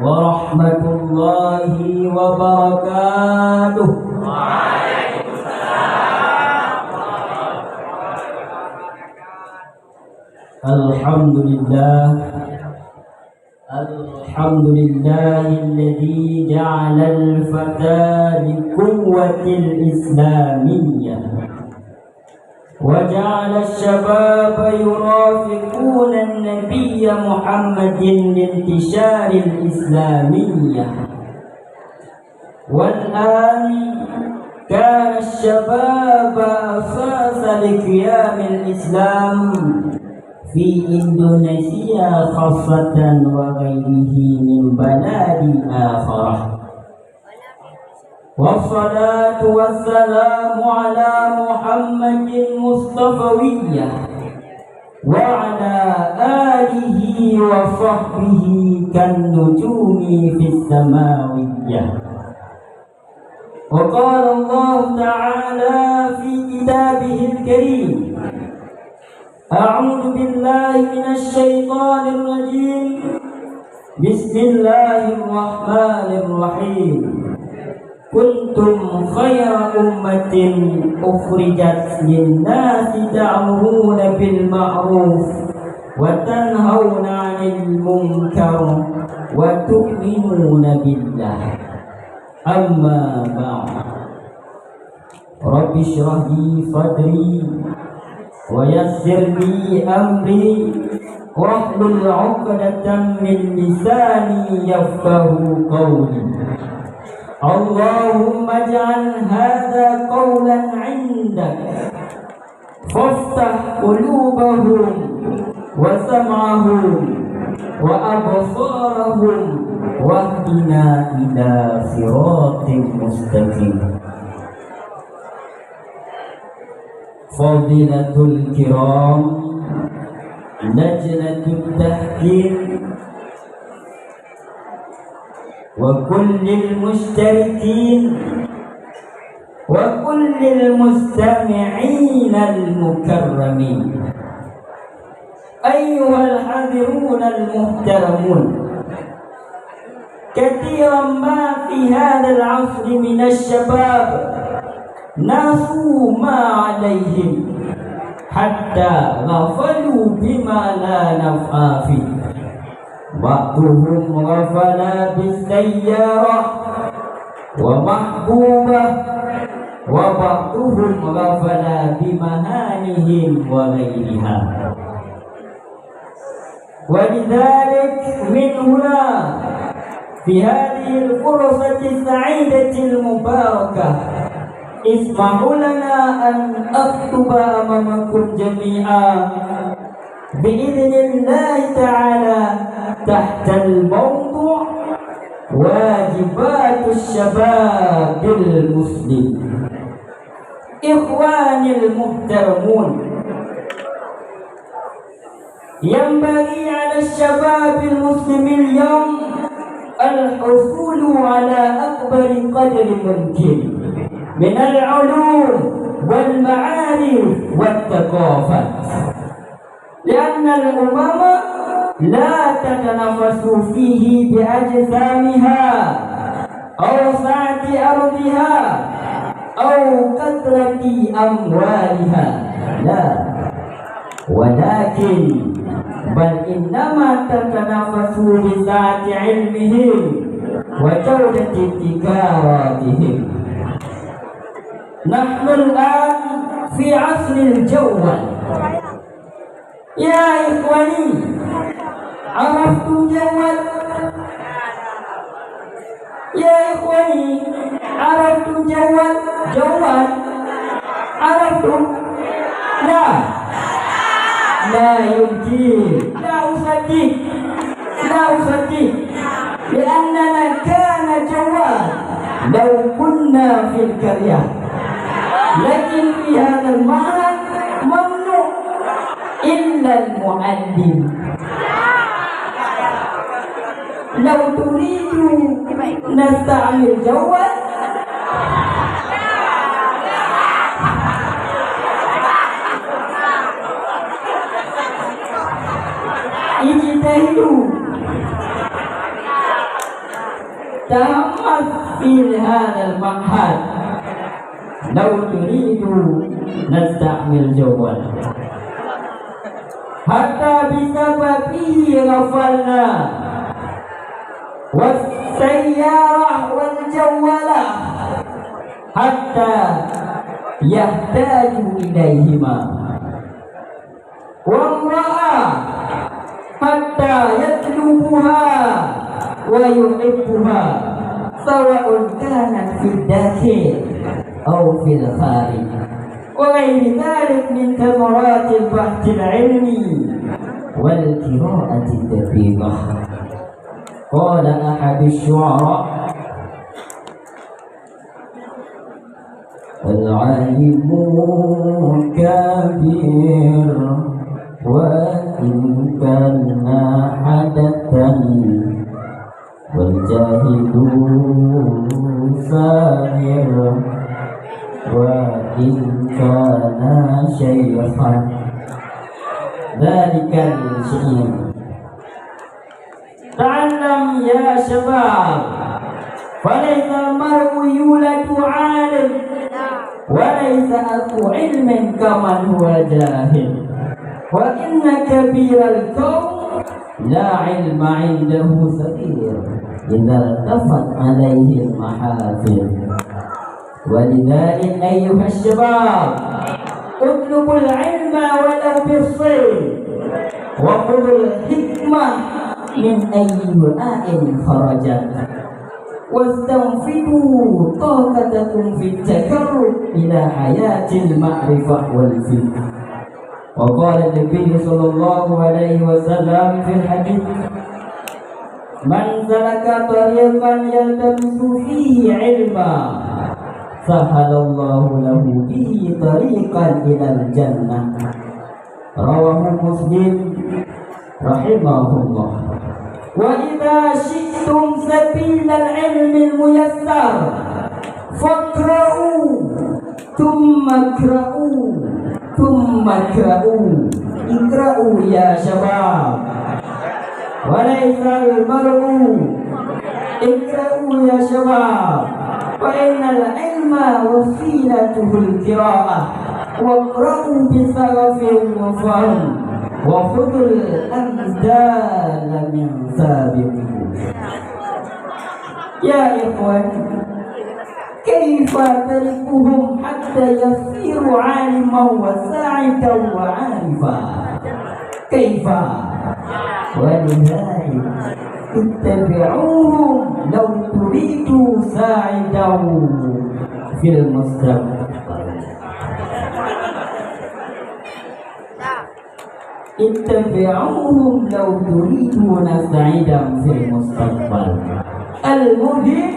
ورحمة الله وبركاته. الحمد لله الذي جعل الفتى لقوة الإسلامية وجعل الشباب يرافقون النبي محمد لانتشار الإسلامية. والآن كان الشباب أساس لقيام الإسلام في إندونيسيا خاصة وغيره من بلاد آخرة. والصلاة والسلام على محمد المصطفوية وعلى آله وصحبه كالنجوم في السماوية. وقال الله تعالى في كتابه الكريم: أعوذ بالله من الشيطان الرجيم، بسم الله الرحمن الرحيم. كنتم خير أمة أخرجت للناس تأمرون بالمعروف وتنهون عن المنكر وتؤمنون بالله. أما بعد، رب اشرح لي صدري ويسر لي أمري واحلل عقدة من لساني يفقه قولي. اللهم اجعل هذا قولا عندك فافتح قلوبهم وسمعهم وأبصارهم واهدنا إلى صراط مستقيم. فضيلة الكرام، لجنة التحكيم، وكل المشتركين وكل المستمعين المكرمين، أيها الحاضرون المحترمون، كثيرا ما في هذا العصر من الشباب ناسوا ما عليهم حتى غفلوا بما لا نفع فيه. بعضهم غفل بالسيارة ومحبوبة، وبعضهم غفل بمهانهم وغيرها. ولذلك من هنا في هذه الفرصة السعيدة المباركة اسمحوا لنا أن أكتب أمامكم جميعا بإذن الله تعالى تحت الموضوع واجبات الشباب المسلم. إخواني المحترمون، ينبغي على الشباب المسلم اليوم الحصول على أكبر قدر ممكن من العلوم والمعارف والثقافات، لأن الأمم لا تتنافس فيه بأجسامها أو سعة أرضها أو كثرة أموالها، لا، ولكن بل إنما تتنافس بسعة علمهم وجودة ابتكاراتهم. نحن الآن في عصر الجوال. يا إخواني، عرفتم جوال؟ يا إخواني، عرفتم جوال؟ عرفتم؟ لا يمكن، لا أصدق، لأننا كان جوال لو كنا في القرية، لكن في هذا المعهد ممنوع إلا المعلم. لو تريد نستعمل جوال اجتهدوا تمثل هذا المعهد لو تريد نستعمل جوال حتى بسببه غفلنا والسيارة والجوالة حتى يحتاج إليهما وامرأة حتى يطلبها ويحبها سواء كانت في الداخل أو في الخارج وغير ذلك من ثمرات البحث العلمي والقراءة الدقيقة. قال أحد الشعراء: العلم كبير وإن كان حدثا والجاهل ساهر وإن كان شيخا. ذلك الشيء. تعلم يا شباب، فليس المرء يولد عالم وليس أخو علم كمن هو جاهل، وإن كبير القوم لا علم عنده صغير إذا التفت عليه المحافل. ولذلك أيها الشباب اطلبوا العلم ولو بالصيد وخذوا الحكمة من أي وعاء خرجت واستنفذوا طاقتكم في التقرب إلى حياة المعرفة والفكر. وقال النبي صلى الله عليه وسلم في الحديث: من سلك طريقا يلتمس فيه علما سهل الله له به طريقا إلى الجنة. رواه مسلم رحمه الله. وإذا شئتم سبيل العلم الميسر فاقرؤوا ثم اقرؤوا ثم اقرؤوا. اقرؤوا يا شباب، وليس المرء. اقرؤوا يا شباب، فإن العلم وسيلته القراءة، واقرؤوا بشغف وفهم وخذوا الأمثال من سابقكم. يا إخوان، كيف تركهم حتى يصيروا عالما وساعدا وعارفا؟ كيف؟ ولذلك اتبعوهم لو تريدوا ساعدا في المستقبل. اتبعوهم لو تريدون سعيدا في المستقبل. المهم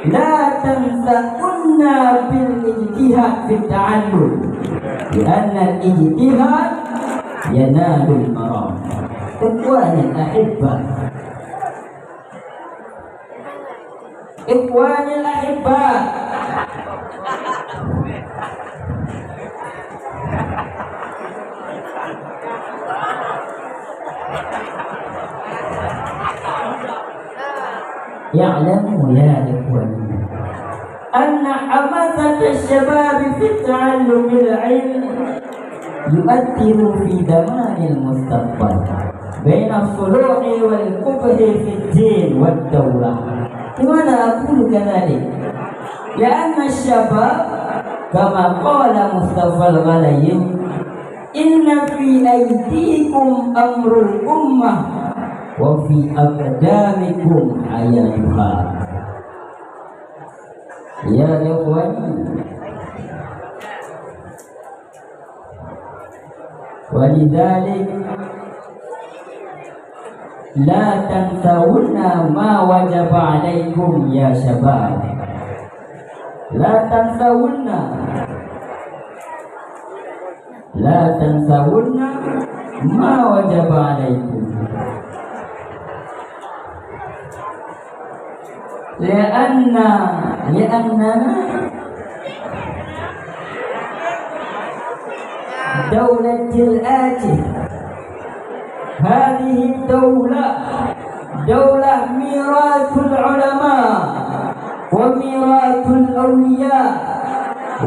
لا تنسون بالاجتهاد في التعلم، لأن الاجتهاد ينال المرام. إخواني الأحبة، إخواني الأحبة، يعلموا يا إخواني أن حماسة الشباب في تعلم العلم يؤثر في ضمان المستقبل بين الصلوح والقبح في الدين والدولة. لماذا أقول كذلك؟ لأن الشباب كما قال مصطفى الغليم: إن في أيديكم أمر الأمة وفي أقدامكم حياتها. يا إخواني، ولذلك لا تنسون ما وجب عليكم يا شباب. لا تنسون ما وجب عليكم، لأننا دولة الآتي. هذه الدولة دولة ميراث العلماء وميراث الأولياء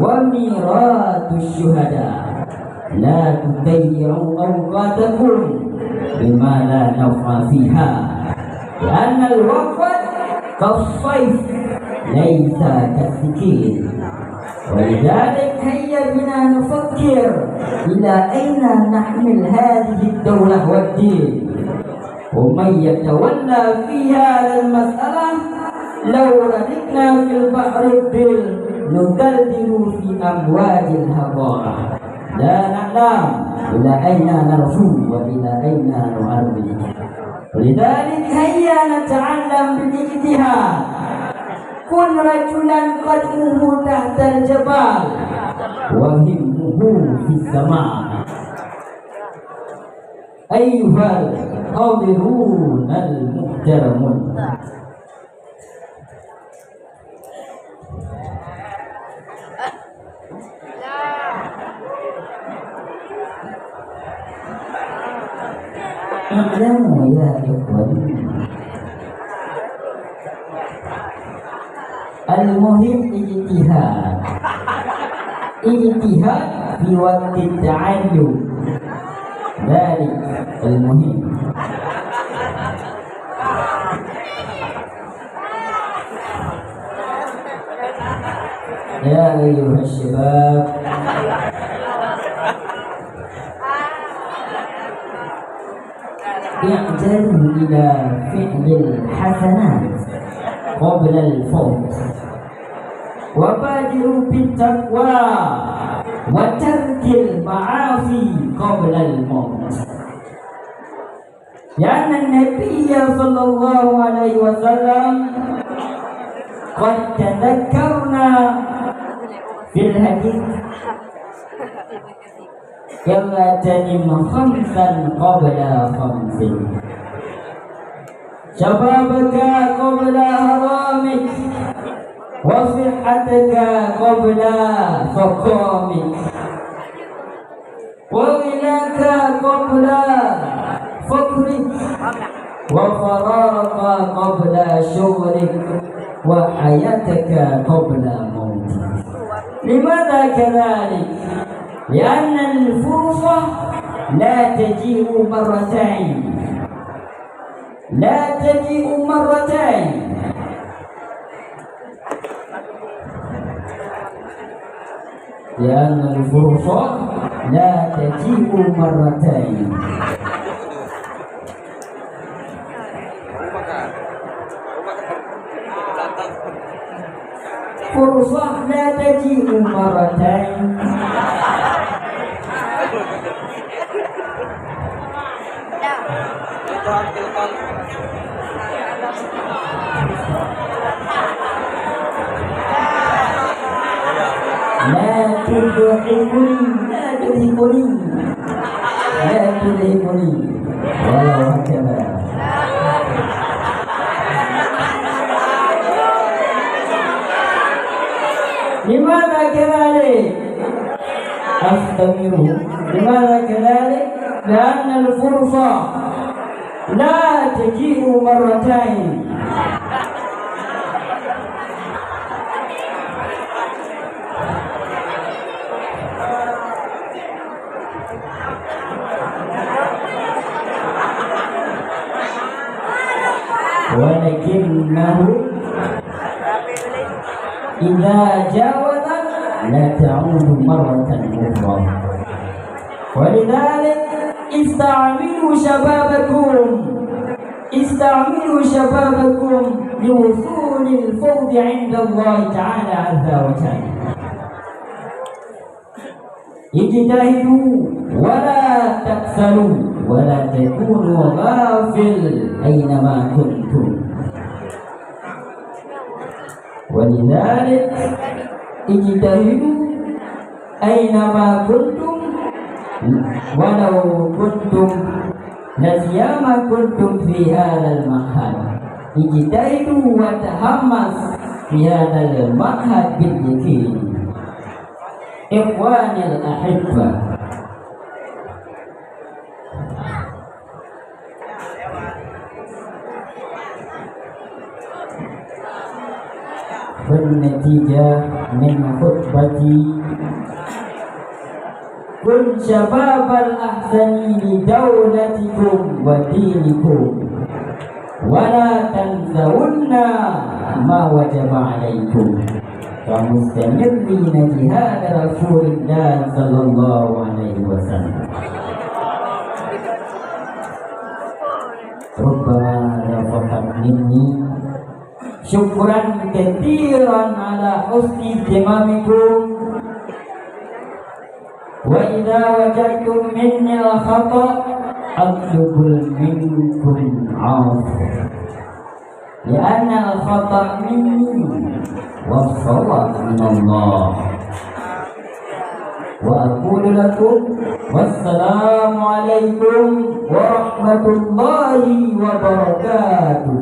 وميراث الشهداء. لا تضيعوا أوقاتكم بما لا نفع فيها، لأن الوقت كالصيف ليس كالسكين. ولذلك هيا بنا نفكر إلى أين نحمل هذه الدولة والدين، ومن يتولى في هذه المسألة لو رددنا في البحر الدل ندلدل في أمواج الهضارة، لا نعلم إلى أين نرجو وإلى أين نعرض. ولذلك هيا نتعلم بالاجتهاد. كن رجلا قدمه تحت الجبال وهمه في السماء. أيها الحاضرون المحترمون، اعلموا يا إخواني المهم اجتهاد في وقت التعلم، ذلك المهم. يا أيها الشباب، اعجلوا إلى فعل الحسنات قبل الفوت، وبادروا بالتقوى وترك المعاصي قبل الموت، لأن النبي صلى الله عليه وسلم قد تذكرنا في الحديث كما تنم خمسا قبل خمس: شبابك قبل هرامك، وصحتك قبل سقامك، وغناك قبل فقرك، وفراغك قبل شغلك، وحياتك قبل موتك. لماذا كذلك؟ لأن الفرصة لا تجيء مرتين، لا تجيء مرتين. لأن الفرصة لا تجيء مرتين. فرصة لا تجيء مرتين. لا تدركني ولو هكذا. لماذا كذلك؟ أستمر. لماذا كذلك؟ لأن الفرصة لا تجيء مرتين. ولكنه إذا جاوزت لا تعود مرة أخرى. ولذلك استعملوا شبابكم لوصول الفوز عند الله تعالى عز وجل. اجتهدوا ولا تكسلوا ولا تكونوا غافل أينما كنتم. ولذلك اجتهدوا أينما كنتم ولو كنتم لسيما كنتم في هذا المعهد. اجتهدوا وتحمس في هذا المعهد باليقين. إخواني الأحبة، والنتيجة من خطبتي كن شباب الأحسن لدولتكم ودينكم ولا تنسون ما وجب عليكم كمستمرين جهاد رسول الله صلى الله عليه وسلم. ربما رفقت مني شكرا كثيرا على حسن اهتمامكم، وإذا وجدتم مني الخطأ أطلب منكم العفو، لأن الخطأ مني والصواب من الله. وأقول لكم والسلام عليكم ورحمة الله وبركاته.